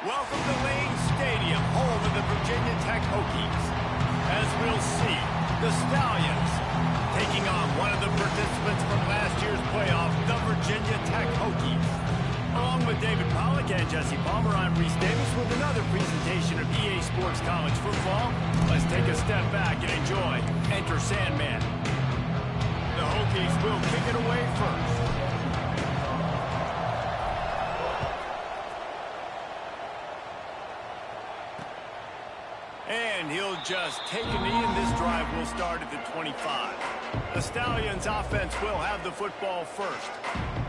Welcome to Lane Stadium, home of the Virginia Tech Hokies. As we'll see, the Stallions taking on one of the participants from last year's playoff, the Virginia Tech Hokies. Along with David Pollack and Jesse Palmer, I'm Reese Davis with another presentation of EA Sports College Football. Let's take a step back and enjoy Enter Sandman. The Hokies will kick it away first. And he'll just take a knee, and this drive will start at the 25. The Stallions offense will have the football first.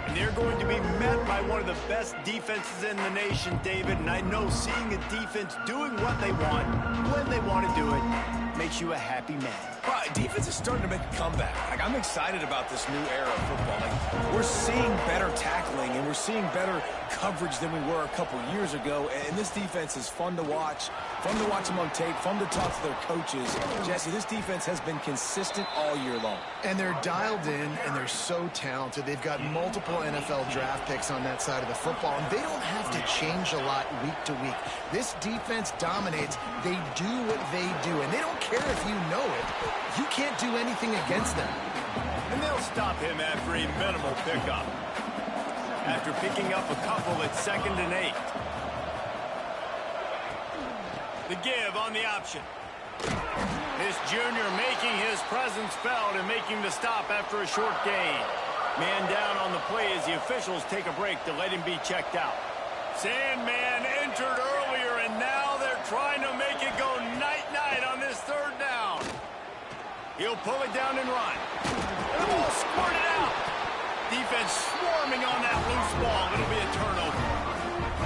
And they're going to be met by one of the best defenses in the nation, David. And I know seeing a defense doing what they want, when they want to do it, makes you a happy man. Well, defense is starting to make a comeback. I'm excited about this new era of football. We're seeing better tackling, and we're seeing better coverage than we were a couple years ago. And this defense is fun to watch them on tape, fun to talk to their coaches. Jesse, this defense has been consistent all year long. And they're dialed in, and they're so talented. They've got multiple NFL draft picks on that side of the football, and they don't have to change a lot week to week. This defense dominates. They do what they do, and they don't care if you know it. You can't do anything against them. And they'll stop him after a minimal pickup. After picking up a couple at 2nd and 8. The give on the option. This junior making his presence felt and making the stop after a short gain. Man down on the play as the officials take a break to let him be checked out. Sandman entered earlier, and now they're trying to make it go night-night on this 3rd down. He'll pull it down and run. And the ball squirted out. Defense swarming on that loose ball. It'll be a turnover.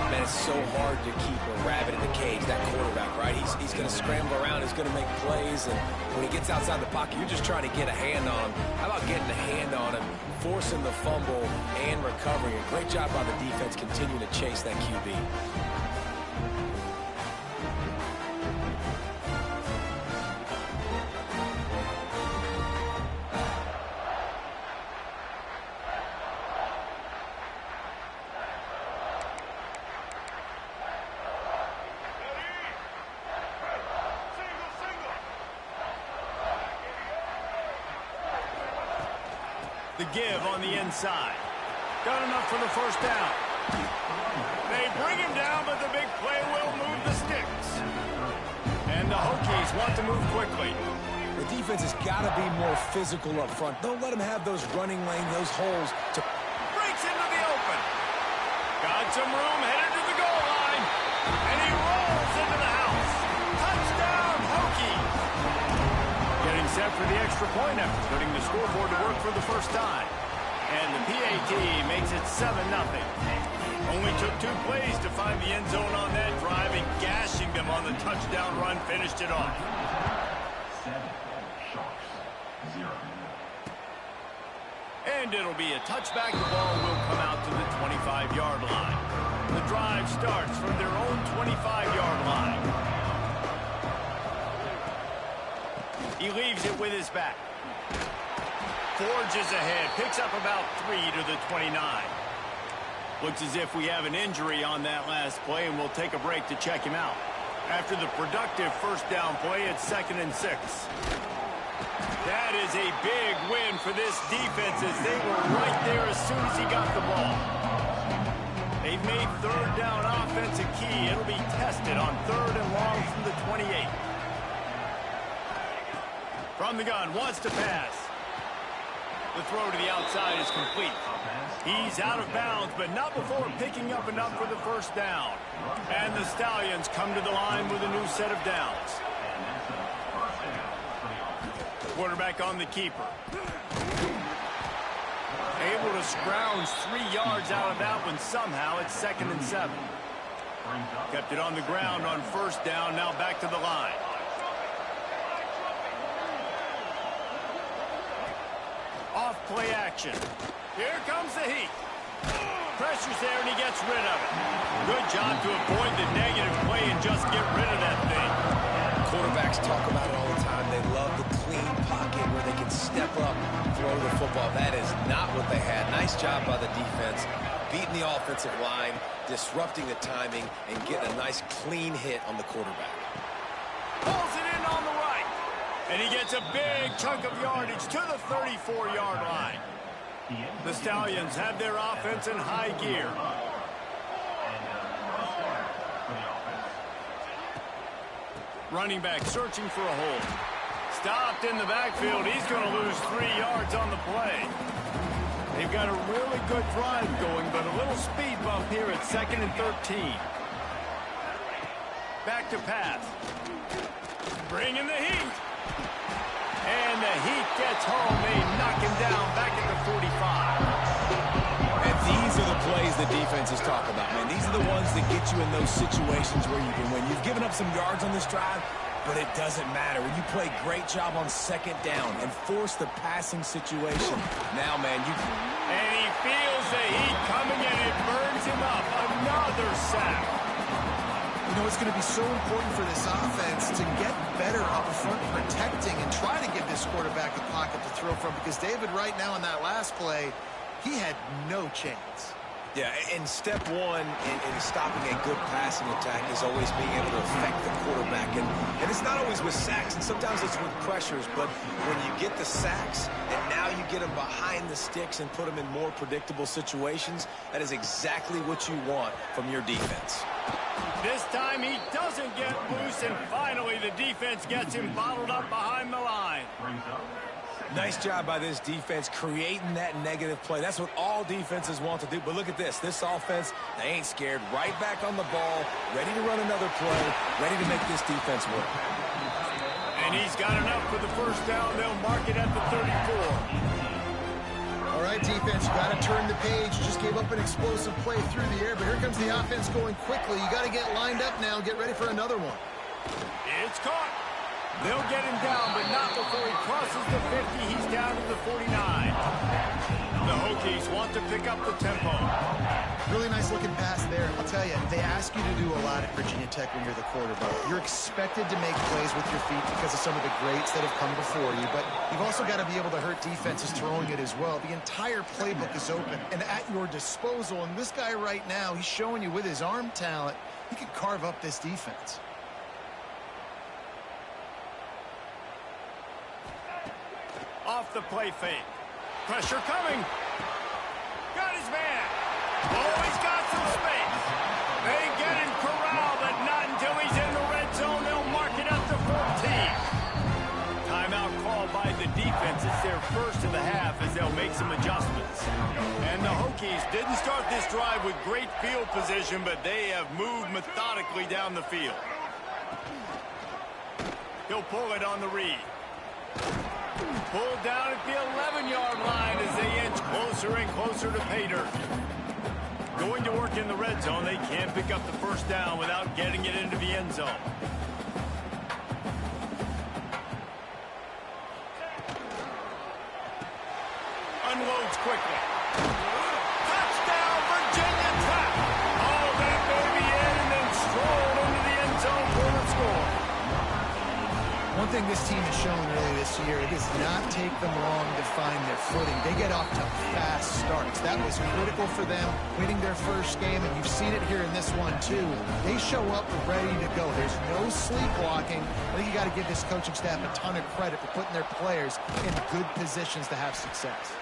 Man, it's so hard to keep a rabbit in the cage, that quarterback, right? He's going to scramble around. He's going to make plays. And when he gets outside the pocket, you're just trying to get a hand on him. How about getting a hand on him, forcing the fumble, and recovering? A great job by the defense continuing to chase that QB. The give on the inside. Got enough for the 1st down. They bring him down, but the big play will move the sticks. And the Hokies want to move quickly. The defense has got to be more physical up front. Don't let them have those running lanes, those holes. Breaks into the open. Got some room, headed to the goal line. And he rolls into the house. Touchdown, Hokies. Getting set for the extra point after putting the scoreboard to work for the 1st time. And the PAT makes it 7-0. Only took 2 plays to find the end zone on that drive, and gashing them on the touchdown run finished it off. 7 Sharks 0. And it'll be a touchback. The ball will come out to the 25-yard line. The drive starts from their own 25-yard line. He leaves it with his back. Forges ahead, picks up about 3 to the 29. Looks as if we have an injury on that last play, and we'll take a break to check him out. After the productive 1st down play, it's 2nd and 6. That is a big win for this defense, as they were right there as soon as he got the ball. They've made 3rd down offense a key. It'll be tested on 3rd and long from the 28. From the gun, wants to pass. The throw to the outside is complete. He's out of bounds, but not before picking up enough for the 1st down. And the Stallions come to the line with a new set of downs. Quarterback on the keeper. Able to scrounge 3 yards out of that one somehow. It's 2nd and 7. Kept it on the ground on 1st down, now back to the line. Off play action. Here comes the heat. Pressure's there, and he gets rid of it. Good job to avoid the negative play and just get rid of that thing. Quarterbacks talk about it all the time. They love the clean pocket where they can step up, throw the football. That is not what they had. Nice job by the defense. beating the offensive line, disrupting the timing, and getting a nice clean hit on the quarterback. Pulls it in on the right. And he gets a big chunk of yardage to the 34-yard line. The Stallions have their offense in high gear. Running back searching for a hole. Stopped in the backfield. He's going to lose 3 yards on the play. They've got a really good drive going, but a little speed bump here at 2nd and 13. Back to pass. Bringing the heat. And the heat gets home. They knock him down back at the 45. And these are the plays the defenses talk about, man. These are the ones that get you in those situations where you can win. You've given up some yards on this drive, but it doesn't matter. When you play great job on 2nd down and force the passing situation, now, man, you can... And he feels the heat coming, and it burns him up. Another sack. You know, it's going to be so important for this offense to get better up front protecting and try to give this quarterback a pocket to throw from, because David, right now in that last play, he had no chance. Yeah, and step one in stopping a good passing attack is always being able to affect the quarterback. And it's not always with sacks, and sometimes it's with pressures, but when you get the sacks and now you get them behind the sticks and put them in more predictable situations, that is exactly what you want from your defense. This time he doesn't get loose, and finally the defense gets him bottled up behind the line. Nice job by this defense creating that negative play. That's what all defenses want to do. But look at this. This offense, they ain't scared. Right back on the ball, ready to run another play, ready to make this defense work. And he's got enough for the first down. They'll mark it at the 34. All right, defense, you got to turn the page. You just gave up an explosive play through the air, but here comes the offense going quickly. You got to get lined up now. Get ready for another one. It's caught. They'll get him down, but not before he crosses the 50. He's down to the 49. The Hokies want to pick up the tempo. Really nice looking pass there. I'll tell you, they ask you to do a lot at Virginia Tech when you're the quarterback. You're expected to make plays with your feet because of some of the greats that have come before you, but you've also got to be able to hurt defenses throwing it as well. The entire playbook is open and at your disposal, and this guy right now, he's showing you with his arm talent, he can carve up this defense. Off the play fake. Pressure coming. Got his man. Oh, he's got some space. They get him corralled, but not until he's in the red zone. They'll mark it up to 14. Timeout called by the defense. It's their first of the half as they'll make some adjustments. And the Hokies didn't start this drive with great field position, but they have moved methodically down the field. He'll pull it on the read. Pulled down at the 11-yard line as they inch closer and closer to pay dirt. Going to work in the red zone, they can't pick up the first down without getting it into the end zone. Unloads quickly. Touchdown, Virginia Tech! Oh, that baby in and then strolled into the end zone for the score. One thing this team has shown really this year, it does not take them long to find their footing. They get off to fast starts. That was critical for them, winning their first game, and you've seen it here in this one too. They show up ready to go. There's no sleepwalking. I think you got to give this coaching staff a ton of credit for putting their players in good positions to have success.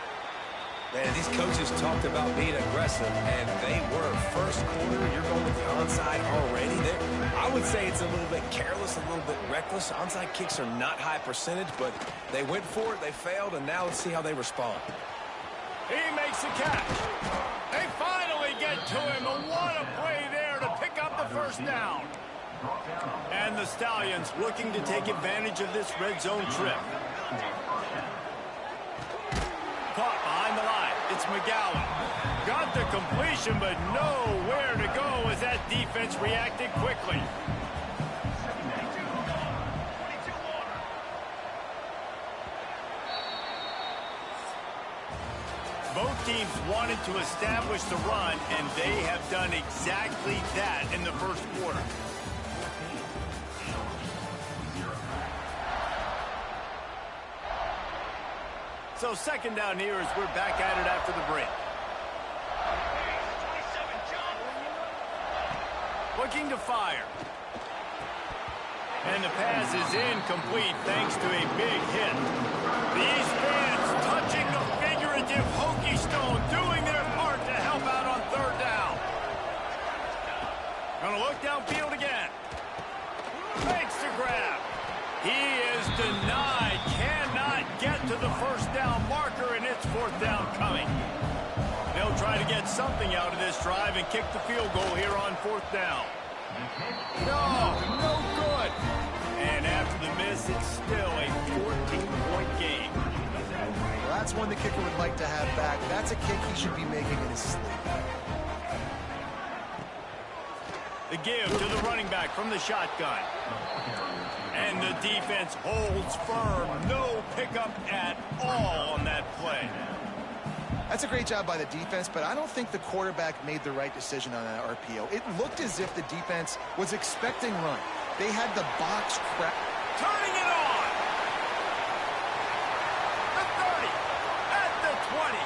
Man, these coaches talked about being aggressive, and they were. First quarter, you're going with the onside already. I would say it's a little bit careless, a little bit reckless. Onside kicks are not high percentage, but they went for it, they failed, and now let's see how they respond. He makes the catch. They finally get to him, and what a play there to pick up the first down. And the Stallions looking to take advantage of this red zone trip. Caught behind the line. It's McGowan. Got the completion, but nowhere to go as that defense reacted quickly. Both teams wanted to establish the run, and they have done exactly that in the first quarter. So second down here as we're back at it after the break. looking to fire. And the pass is incomplete thanks to a big hit. These fans touching the figurative Hokie stone, doing their part to help out on third down. Gonna look downfield again. Makes the grab. He is denied. Cannot get to the first down marker, and it's fourth down coming. They'll try to get something out of this drive and kick the field goal here on fourth down. No good. And after the miss, it's still a 14-point game. Well, that's one the kicker would like to have back. That's a kick he should be making in his sleep. The give to the running back from the shotgun. And the defense holds firm. No pickup at all on that play. That's a great job by the defense, but I don't think the quarterback made the right decision on that RPO. It looked as if the defense was expecting run. They had the box crack. Turning it on. The 30. At the 20.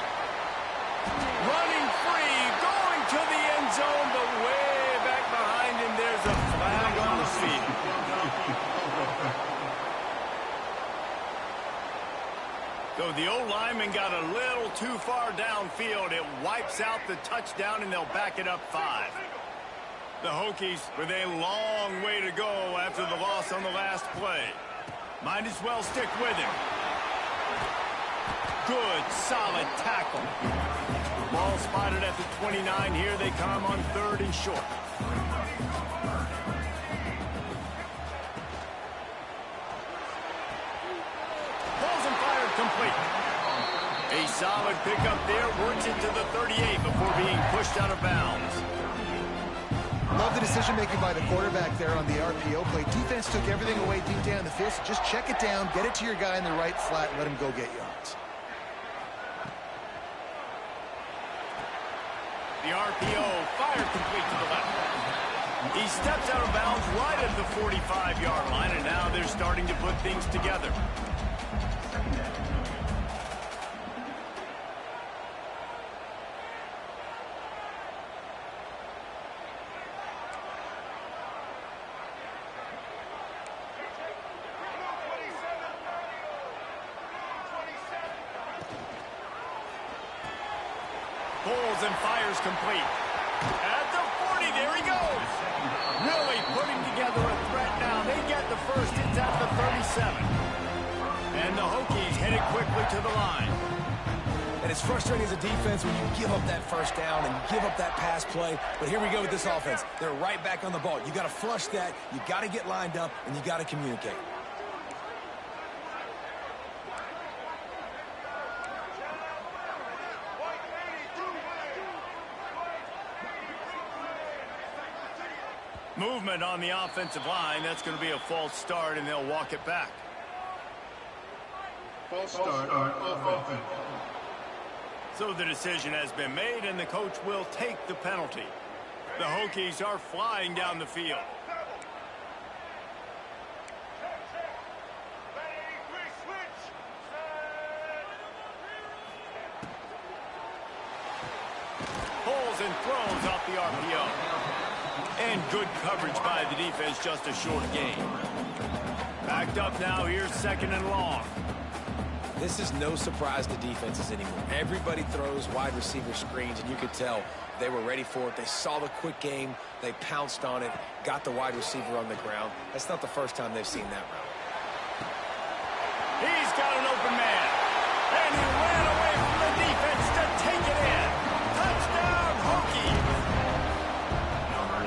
Running free. Going to the end zone, but way back behind him. There's a flag on the field. So the old lineman got a little too far downfield. It wipes out the touchdown, and they'll back it up 5. The Hokies with a long way to go after the loss on the last play. Might as well stick with him. Good, solid tackle. Ball spotted at the 29. Here they come on third and short. Complete. A solid pickup there, works into the 38 before being pushed out of bounds. Love the decision-making by the quarterback there on the RPO play. Defense took everything away deep down the field, so just check it down, get it to your guy in the right flat, and let him go get yards. The RPO fired complete to the left. He steps out of bounds right at the 45-yard line, and now they're starting to put things together. Pulls and fires complete. At the 40, there he goes. Really putting together a threat now. They get the first. It's at the 37. And the Hokies headed quickly to the line. And it's frustrating as a defense when you give up that first down and give up that pass play. But here we go with this offense. They're right back on the ball. You got to flush that. You got to get lined up, and you got to communicate. Movement on the offensive line. That's going to be a false start, and they'll walk it back. False start on offense. So the decision has been made, and the coach will take the penalty. The Hokies are flying down the field. Pulls and throws off the RPO. And good coverage by the defense, just a short gain. Backed up now, here's second and long. This is no surprise to defenses anymore. Everybody throws wide receiver screens, and you could tell they were ready for it. They saw the quick game. They pounced on it, got the wide receiver on the ground. That's not the first time they've seen that route. He's got an open man. And he ran away from the defense to take it in. Touchdown, Hokies.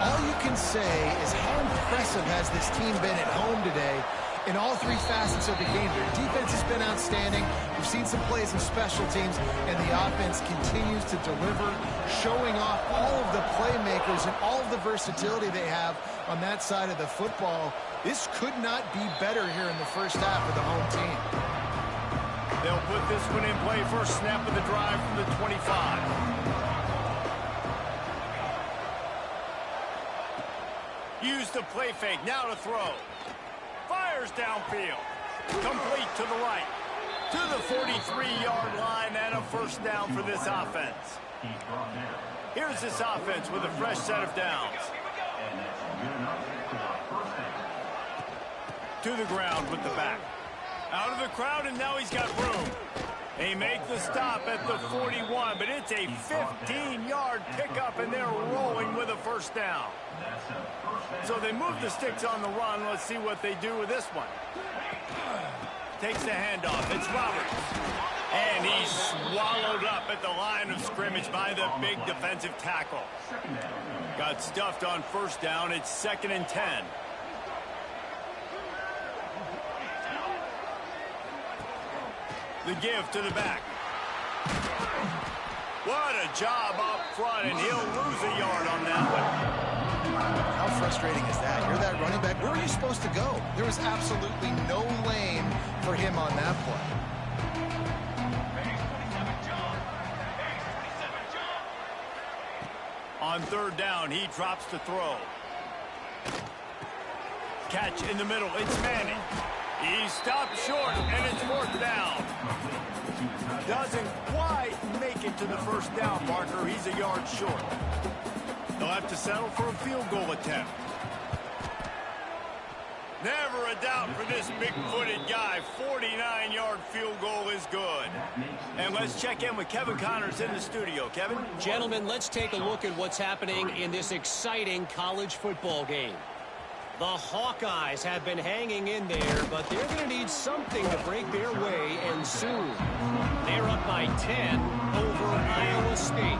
All you can say is how impressive has this team been at home today in all three facets of the game. Their defense has been outstanding. We've seen some plays in special teams, and the offense continues to deliver, showing off all of the playmakers and all of the versatility they have on that side of the football. This could not be better here in the first half of the home team. They'll put this one in play. First snap of the drive from the 25. Use the play fake, now to throw. Fires downfield. Complete to the right. To the 43-yard line, and a first down for this offense. Here's this offense with a fresh set of downs. to the ground with the back. Out of the crowd, and now he's got room. They make the stop at the 41, but it's a 15-yard pickup, and they're rolling with a first down. So they move the sticks on the run. Let's see what they do with this one. Takes the handoff. It's Roberts. And he's swallowed up at the line of scrimmage by the big defensive tackle. Got stuffed on first down. It's 2nd and 10. The give to the back. What a job up front, and he'll lose a yard on that one. How frustrating is that? You're that running back. Where were you supposed to go? There was absolutely no lane for him on that play. On 3rd down, he drops to throw. Catch in the middle. It's Manning. He stopped short, and it's 4th down. Doesn't quite make it to the first down marker. He's a yard short. They'll have to settle for a field goal attempt. Never a doubt for this big-footed guy. 49-yard field goal is good. And let's check in with Kevin Connors in the studio. Kevin? Gentlemen, let's take a look at what's happening in this exciting college football game. The Hawkeyes have been hanging in there, but they're going to need something to break their way, and soon. They're up by 10 over Iowa State.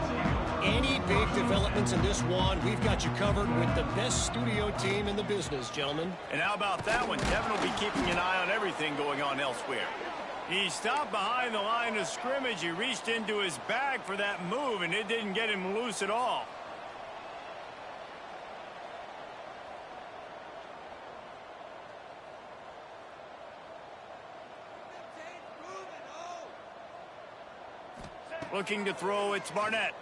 Any big developments in this one, we've got you covered with the best studio team in the business, gentlemen. And how about that one? Kevin will be keeping an eye on everything going on elsewhere. He stopped behind the line of scrimmage. He reached into his bag for that move, and it didn't get him loose at all. Looking to throw, it's Barnett.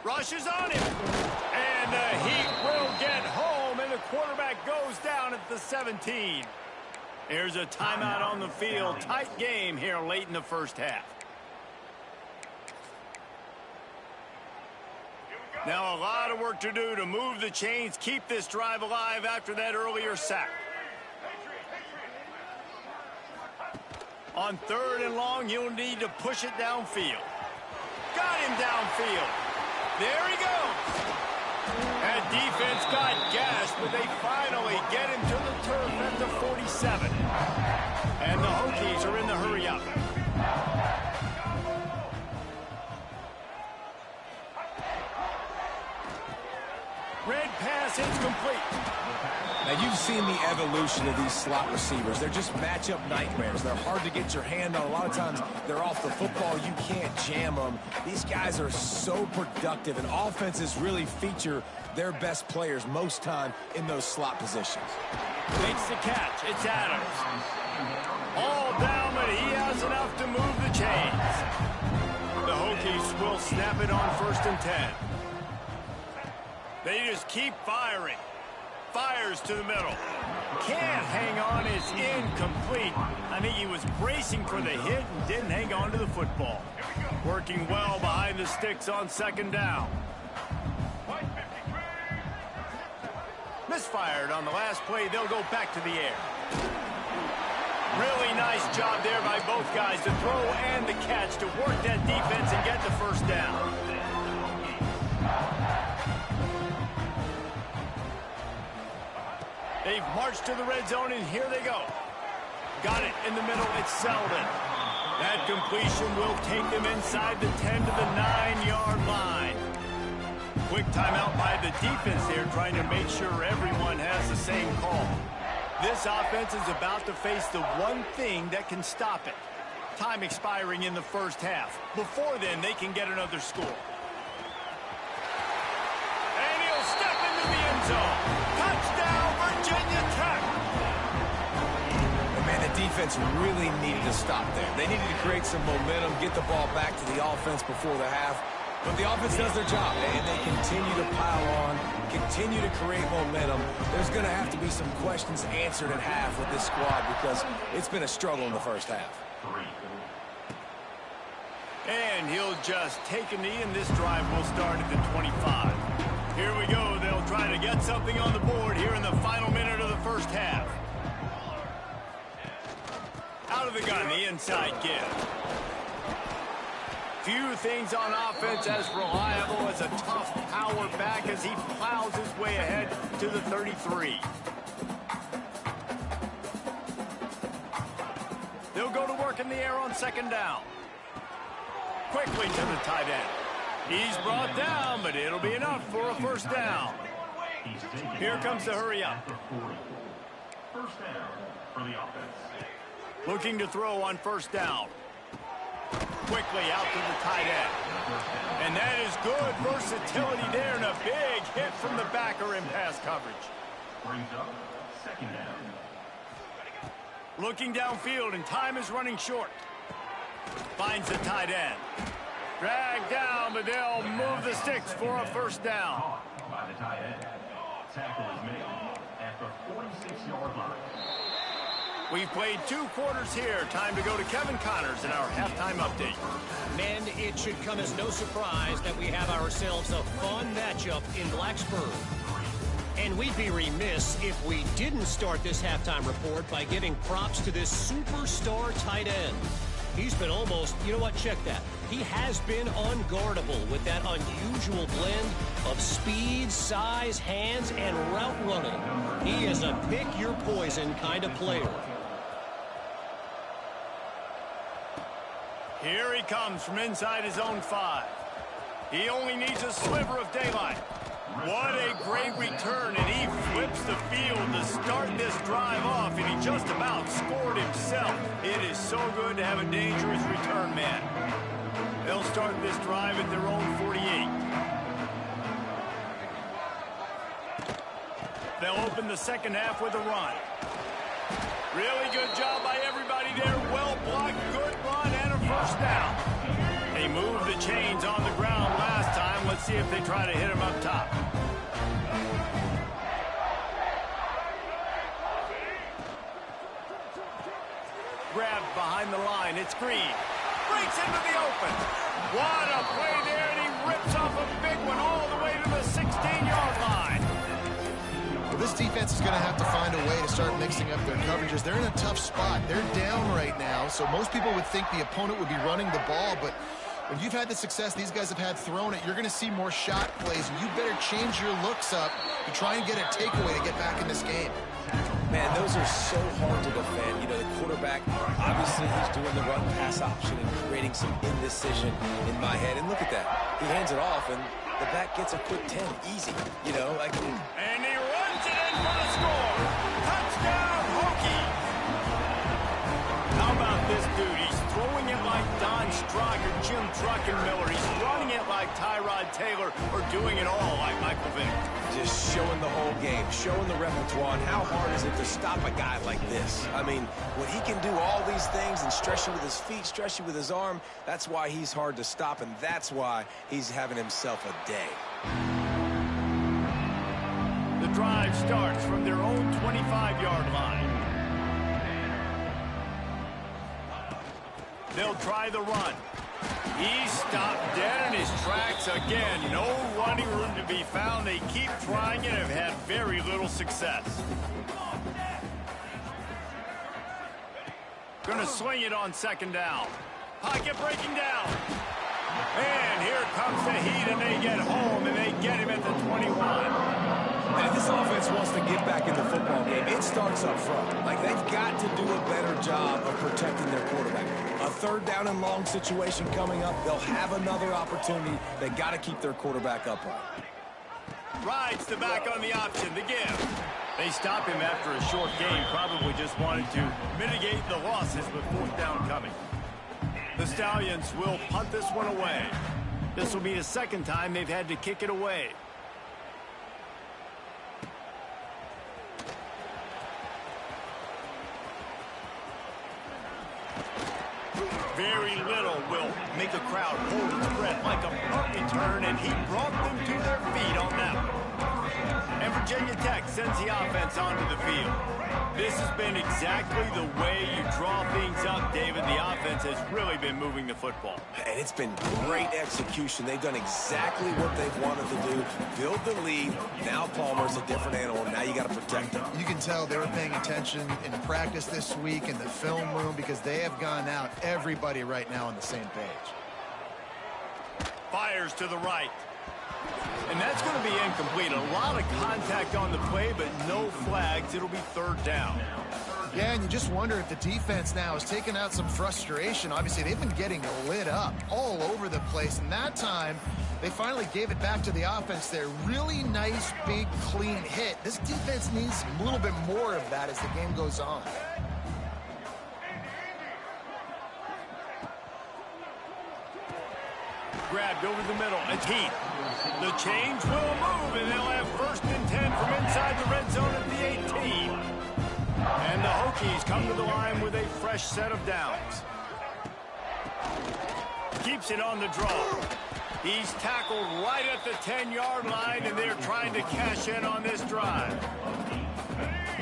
Rushes on him. And the Heat will get home, and the quarterback goes down at the 17. Here's a timeout on the field. Tight game here late in the first half. Now a lot of work to do to move the chains, keep this drive alive after that earlier sack. On 3rd and long, you'll need to push it downfield. Got him downfield. There he goes. That defense got gashed, but they finally get him to the turf at the 47. And the Hokies are in the hurry up. Red pass, it's complete. Now, you've seen the evolution of these slot receivers. They're just matchup nightmares. They're hard to get your hand on. A lot of times, they're off the football. You can't jam them. These guys are so productive, and offenses really feature their best players most time in those slot positions. Makes the catch. It's Adams. All down, but he has enough to move the chains. The Hokies will snap it on 1st and 10. They just keep firing. Fires to the middle. Can't hang on. It's incomplete. I think he was bracing for the hit and didn't hang on to the football. Working well behind the sticks on 2nd down. Misfired on the last play. They'll go back to the air. Really nice job there by both guys to throw and the catch to work that defense and get the first down. They've marched to the red zone, and here they go. Got it in the middle. It's Selden. That completion will take them inside the 10 to the 9-yard line. Quick timeout by the defense there, trying to make sure everyone has the same call. This offense is about to face the one thing that can stop it. Time expiring in the first half. Before then, they can get another score. And he'll step into the end zone. Touchdown, Virginia Tech. And man, the defense really needed to stop there. They needed to create some momentum, get the ball back to the offense before the half. But the offense does their job, and they continue to pile on, continue to create momentum. There's going to have to be some questions answered at half with this squad because it's been a struggle in the first half. And he'll just take a knee, and this drive will start at the 25. Here we go. They'll try to get something on the board here in the final minute of the first half. Out of the gun, the inside give. Few things on offense as reliable as a tough power back as he plows his way ahead to the 33. They'll go to work in the air on second down. Quickly to the tight end. He's brought down, but it'll be enough for a first down. Here comes the hurry up. First down for the offense. Looking to throw on first down. Quickly out to the tight end. And that is good versatility there and a big hit from the backer in pass coverage. Brings up second down. Looking downfield and time is running short. Finds the tight end. Dragged down, but they'll move the sticks for a first down. Caught by the tight end. Tackle is made at the 46-yard line. We've played 2 quarters here. Time to go to Kevin Connors in our halftime update. Men, it should come as no surprise that we have ourselves a fun matchup in Blacksburg. And we'd be remiss if we didn't start this halftime report by giving props to this superstar tight end. He's been almost, you know what, check that. He has been unguardable with that unusual blend of speed, size, hands, and route running. He is a pick-your-poison kind of player. Here he comes from inside his own 5. He only needs a sliver of daylight. What a great return, and he flips the field to start this drive off, and he just about scored himself. It is so good to have a dangerous return man. They'll start this drive at their own 48. They'll open the second half with a run. Really good job by everybody there. Well blocked, good run, and a first down. They moved the chains on the ground last time. Let's see if they try to hit him up top. Grabbed behind the line. It's Green. Breaks into the open. What a play there, and he rips off a big one all the way to the 16-yard line. Well, this defense is going to have to find a way to start mixing up their coverages. They're in a tough spot. They're down right now, so most people would think the opponent would be running the ball, but when you've had the success these guys have had throwing it, you're going to see more shot plays, and you better change your looks up to try and get a takeaway to get back in this game. Man, those are so hard to defend. You know, the quarterback, obviously he's doing the run-pass option and creating some indecision in my head. And look at that. He hands it off, and the back gets a quick 10. Easy, you know. Like, and he runs it in for the score. Touchdown, Hokie. How about this dude? He's throwing it like Don Strock or Jim Druckenmiller. He's running it like Tyrod Taylor or doing it all like Michael Vick. just showing the whole game, showing the repertoire, and how hard is it to stop a guy like this? I mean, when he can do all these things and stretch you with his feet, stretch you with his arm, that's why he's hard to stop, and that's why he's having himself a day. The drive starts from their own 25-yard line. They'll try the run. He stopped dead in his tracks again. No running room to be found. They keep trying it and have had very little success. Gonna swing it on second down. Pocket breaking down. And here comes the heat, and they get home, and they get him at the 21. And if this offense wants to get back in the football game, it starts up front. Like, they've got to do a better job of protecting their quarterback. A third down and long situation coming up, they'll have another opportunity. They got to keep their quarterback upright. Rides the back on the option, the give. They stop him after a short game, probably just wanted to mitigate the losses with fourth down coming. The Stallions will punt this one away. This will be the second time they've had to kick it away. Very little will make a crowd hold its breath like a punt return, and he brought them to their feet on that one. And Virginia Tech sends the offense onto the field. This has been exactly the way you draw things up, David. The offense has really been moving the football. And it's been great execution. They've done exactly what they've wanted to do. Build the lead. Now Palmer's a different animal. Now you got to protect him. You can tell they were paying attention in practice this week in the film room because they have gone out, everybody right now on the same page. Fires to the right. And that's going to be incomplete. A lot of contact on the play, but no flags. It'll be third down. Yeah, and you just wonder if the defense now has taken out some frustration. Obviously, they've been getting lit up all over the place. And that time, they finally gave it back to the offense there. Really nice, big, clean hit. This defense needs a little bit more of that as the game goes on. Grabbed over the middle. It's Heath. The change will move, and they'll have 1st and 10 from inside the red zone at the 18. And the Hokies come to the line with a fresh set of downs. Keeps it on the draw. He's tackled right at the 10-yard line, and they're trying to cash in on this drive.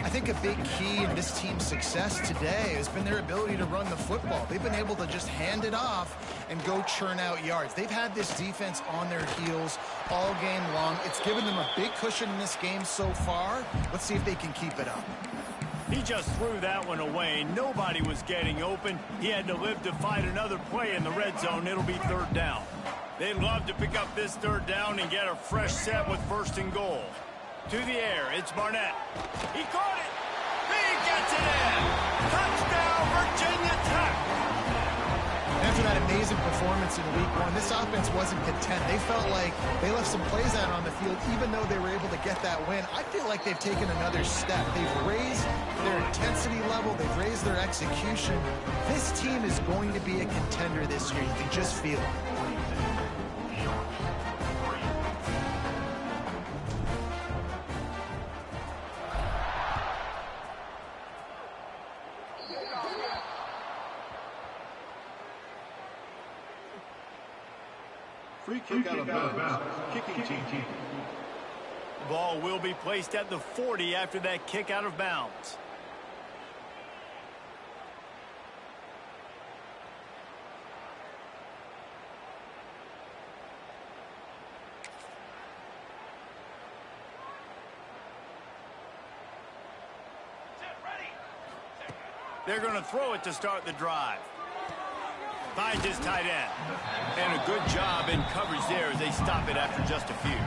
I think a big key in this team's success today has been their ability to run the football. They've been able to just hand it off and go churn out yards. They've had this defense on their heels all game long. It's given them a big cushion in this game so far. Let's see if they can keep it up. He just threw that one away. Nobody was getting open. He had to live to fight another play in the red zone. It'll be third down. They'd love to pick up this third down and get a fresh set with 1st and goal. To the air, it's Barnett. He caught it. He gets it in. Touchdown, Virginia Tech. After that amazing performance in week 1, this offense wasn't content. They felt like they left some plays out on the field, even though they were able to get that win. I feel like they've taken another step. They've raised their intensity level. They've raised their execution. This team is going to be a contender this year. You can just feel it. Free kick out of bounds. Kicking team. The ball will be placed at the 40 after that kick out of bounds. They're going to throw it to start the drive. Finds his tight end. And a good job in coverage there as they stop it after just a few.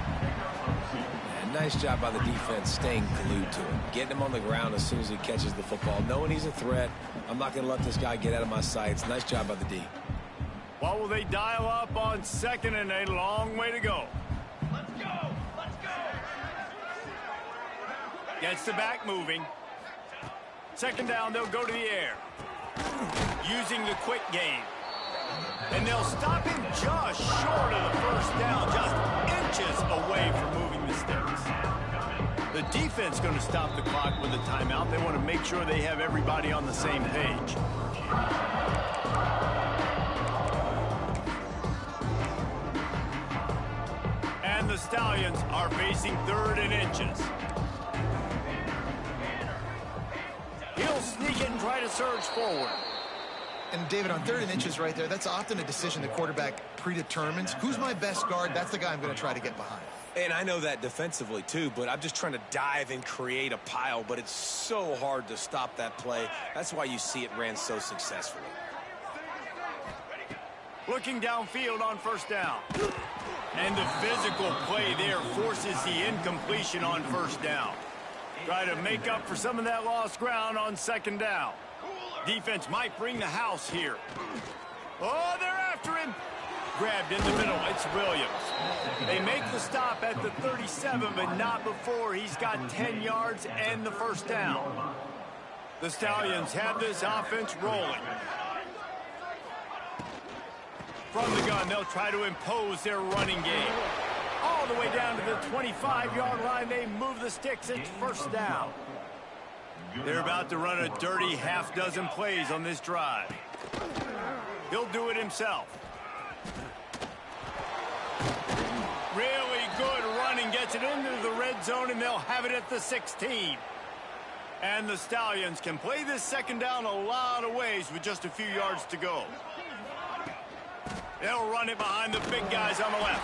And nice job by the defense staying glued to him. Getting him on the ground as soon as he catches the football. Knowing he's a threat. I'm not going to let this guy get out of my sights. Nice job by the D. What will they dial up on 2nd and a long way to go? Let's go! Let's go! Gets the back moving. 2nd down, they'll go to the air. Using the quick game. And they'll stop him just short of the 1st down, just inches away from moving the sticks. The defense going to stop the clock with a timeout. They want to make sure they have everybody on the same page. And the Stallions are facing 3rd and inches. He'll sneak it and try to surge forward. And David, on 3rd and inches right there, that's often a decision the quarterback predetermines. Who's my best guard? That's the guy I'm going to try to get behind. And I know that defensively too, but I'm just trying to dive and create a pile, but it's so hard to stop that play. That's why you see it ran so successfully. Looking downfield on 1st down. And the physical play there forces the incompletion on 1st down. Try to make up for some of that lost ground on 2nd down. Defense might bring the house here. Oh, they're after him. Grabbed in the middle. It's Williams. They make the stop at the 37, but not before he's got 10 yards and the 1st down. The Stallions have this offense rolling. From the gun, they'll try to impose their running game. All the way down to the 25-yard line, they move the sticks. It's 1st down. They're about to run a dirty half-dozen plays on this drive. He'll do it himself. Really good running, gets gets it into the red zone, and they'll have it at the 16. And the Stallions can play this second down a lot of ways with just a few yards to go. They'll run it behind the big guys on the left.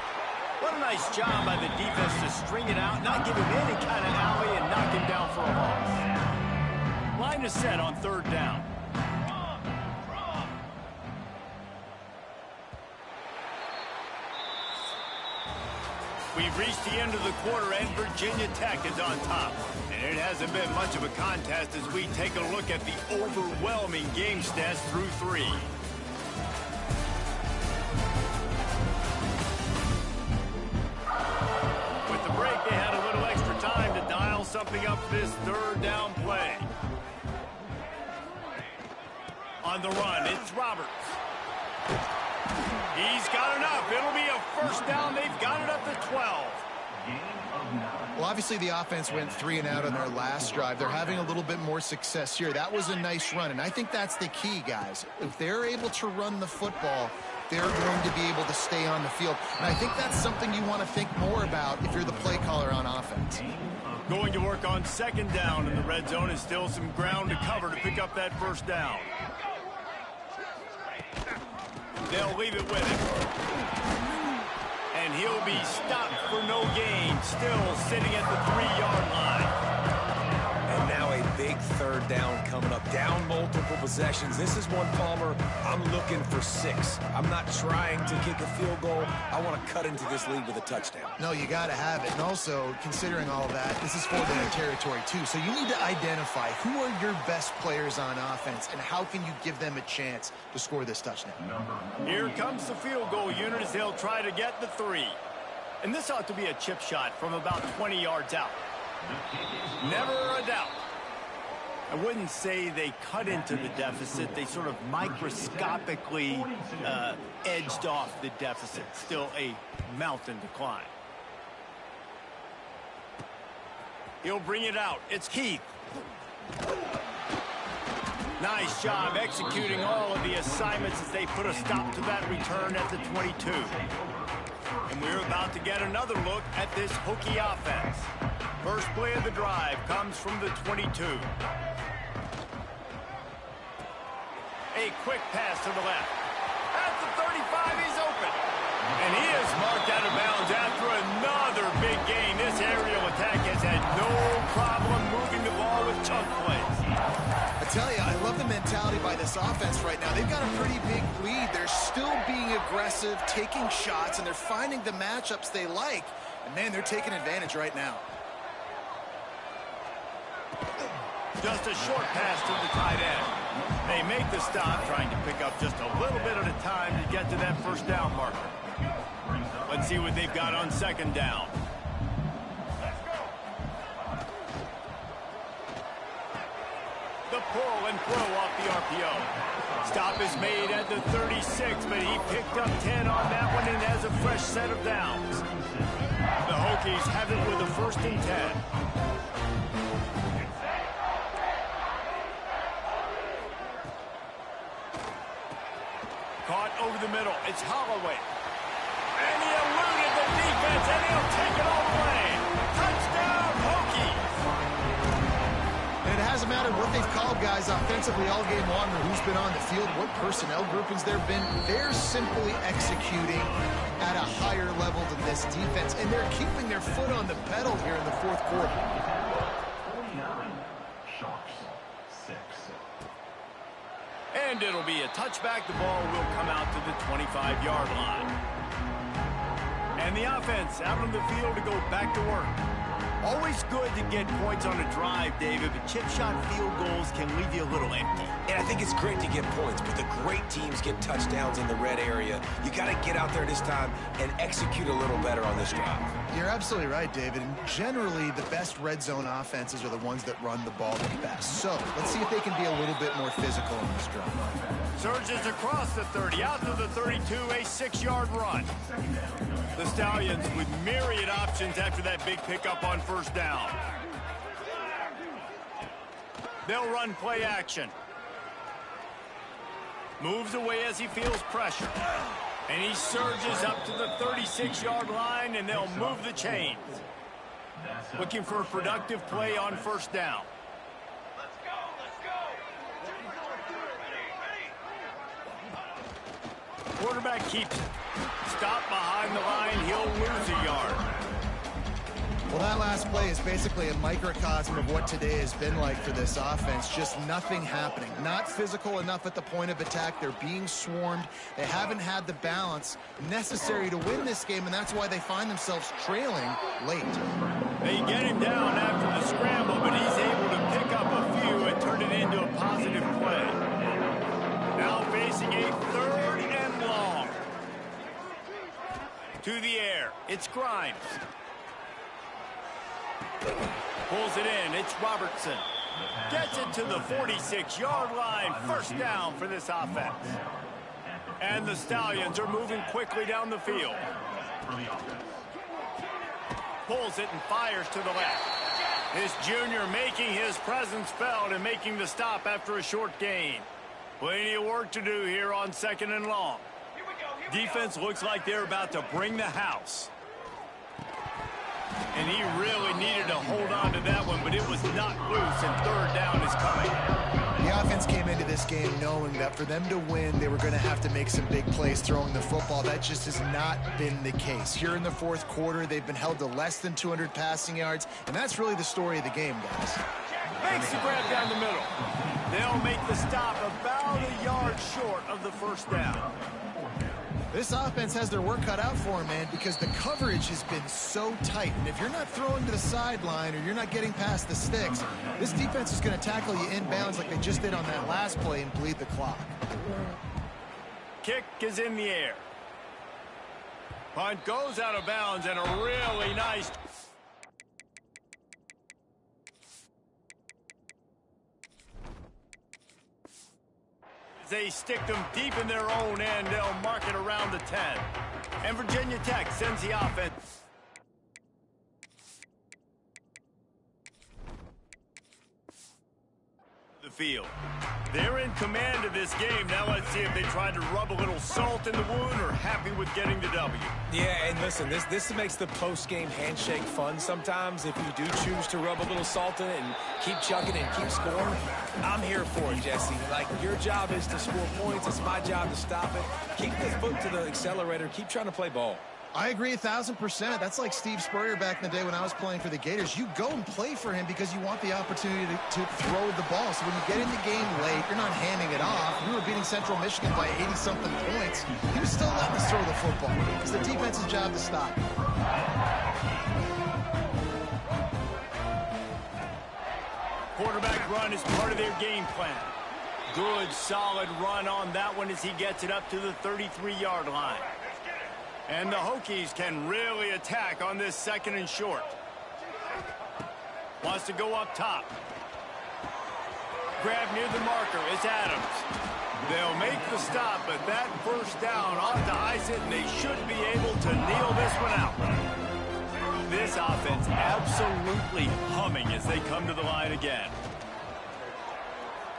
What a nice job by the defense to string it out, not give him any kind of alley, and knock him down for a loss. Line is set on third down. We've reached the end of the quarter, and Virginia Tech is on top. And it hasn't been much of a contest as we take a look at the overwhelming game stats through 3. With the break, they had a little extra time to dial something up for this third down play. On the run, it's Roberts. He's got enough. It'll be a first down. They've got it at the 12. Well, obviously the offense went 3 and out on their last drive. They're having a little bit more success here. That was a nice run, and I think that's the key, guys. If they're able to run the football, they're going to be able to stay on the field. And I think that's something you want to think more about if you're the play caller on offense. Going to work on second down in the red zone, and still some ground to cover to pick up that first down. They'll leave it with him. And he'll be stopped for no gain, still sitting at the 3-yard line. And now a big third down coming up. Down multiple possessions. This is one, Palmer, I'm looking for 6. I'm not trying to kick a field goal. I want to cut into this lead with a touchdown. No, you got to have it. And also, considering all of that, this is 4-down territory, too. So you need to identify who are your best players on offense and how can you give them a chance to score this touchdown. Here comes the field goal unit as they'll try to get the 3. And this ought to be a chip shot from about 20 yards out. Never a doubt. I wouldn't say they cut into the deficit. They sort of microscopically edged off the deficit. Still a mountain to climb. He'll bring it out. It's Keith. Nice job executing all of the assignments as they put a stop to that return at the 22. And we're about to get another look at this Hokie offense. First play of the drive comes from the 22. A quick pass to the left. At the 35, he's open. And he is marked out of bounds after another big gain. This aerial attack has had no problem moving the ball with chunk plays. I tell you, I love the mentality by this offense right now. They've got a pretty big lead. They're still being aggressive, taking shots, and they're finding the matchups they like. And, man, they're taking advantage right now. Just a short pass to the tight end. They make the stop, trying to pick up just a little bit at a time to get to that first down marker. Let's see what they've got on second down. The pull and throw off the RPO. Stop is made at the 36, but he picked up 10 on that one and has a fresh set of downs. The Hokies have it with a 1st and 10. Caught over the middle. It's Holloway. And he eluded the defense, and he'll take it all the way. Touchdown, Hokies! And it hasn't mattered what they've called, guys, offensively all game long, or who's been on the field, what personnel groupings there have been. They're simply executing at a higher level than this defense, and they're keeping their foot on the pedal here in the 4th quarter. 49, Sharks, 6. And it'll be a touchback. The ball will come out to the 25-yard line. And the offense out on the field to go back to work. Always good to get points on a drive, David, but chip shot field goals can leave you a little empty. And I think it's great to get points, but the great teams get touchdowns in the red area. You got to get out there this time and execute a little better on this drive. You're absolutely right, David. And generally, the best red zone offenses are the ones that run the ball the best. So let's see if they can be a little bit more physical on this drive. Surges across the 30, out to the 32, a 6-yard run. The Stallions with myriad options after that big pickup on first down. They'll run play action. Moves away as he feels pressure. And he surges up to the 36-yard line, and they'll move the chains. Looking for a productive play on first down. Quarterback keeps it. Stop behind the line. He'll lose a yard. Well, that last play is basically a microcosm of what today has been like for this offense. Just nothing happening. Not physical enough at the point of attack. They're being swarmed. They haven't had the balance necessary to win this game, and that's why they find themselves trailing late. They get him down after the scramble, but he's able to pick up a few and turn it into a positive play. Now facing a 3rd and long. To the air. It's Grimes. Pulls it in. It's Robertson. Gets it to the 46-yard line. First down for this offense. And the Stallions are moving quickly down the field. Pulls it and fires to the left. This junior making his presence felt and making the stop after a short gain. Plenty of work to do here on 2nd and long. Defense looks like they're about to bring the house. And he really needed to hold on to that one, but it was not loose, and 3rd down is coming. The offense came into this game knowing that for them to win, they were going to have to make some big plays throwing the football. That just has not been the case. Here in the 4th quarter, they've been held to less than 200 passing yards, and that's really the story of the game, guys. Makes the grab down the middle. They'll make the stop about a yard short of the first down. This offense has their work cut out for them, man, because the coverage has been so tight. And if you're not throwing to the sideline or you're not getting past the sticks, this defense is going to tackle you inbounds like they just did on that last play and bleed the clock. Kick is in the air. Punt goes out of bounds, and a really nice... They stick them deep in their own end. They'll mark it around the 10. And Virginia Tech sends the offense. The field. They're in command of this game. Now let's see if they try to rub a little salt in the wound or happy with getting the W. Yeah, and listen, this makes the post-game handshake fun sometimes. If you do choose to rub a little salt in it and keep chucking and keep scoring, I'm here for it, Jesse. Like, your job is to score points. It's my job to stop it. Keep the foot to the accelerator. Keep trying to play ball. I agree 1,000%. That's like Steve Spurrier back in the day when I was playing for the Gators. You go and play for him because you want the opportunity to throw the ball. So when you get in the game late, you're not handing it off. We were beating Central Michigan by 80-something points. He was still letting us throw the football. It's the defense's job to stop. Quarterback run is part of their game plan. Good, solid run on that one as he gets it up to the 33-yard line. And the Hokies can really attack on this 2nd and short. Wants to go up top. Grab near the marker. It's Adams. They'll make the stop, but that first down ought to ice it, and they should be able to kneel this one out. This offense absolutely humming as they come to the line again.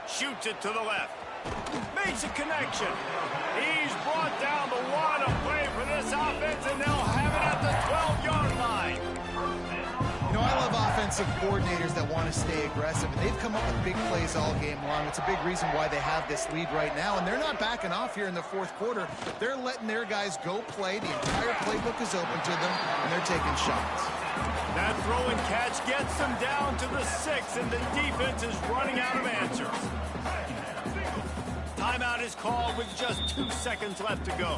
Shoots it to the left. Makes a connection. He's brought down the one. A play for this offense, and they'll have it at the 12-yard line. You know, I love offensive coordinators that want to stay aggressive, and they've come up with big plays all game long. It's a big reason why they have this lead right now, and they're not backing off here in the 4th quarter. They're letting their guys go play. The entire playbook is open to them, and they're taking shots. That throw and catch gets them down to the 6, and the defense is running out of answers. Timeout is called with just 2 seconds left to go.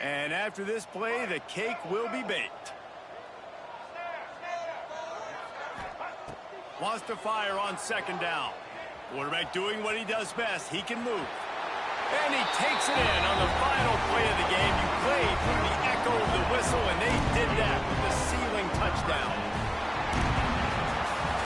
And after this play, the cake will be baked. Wants to fire on 2nd down. Quarterback doing what he does best. He can move. And he takes it in on the final play of the game. You played through the echo of the whistle, and they did that with the ceiling touchdown.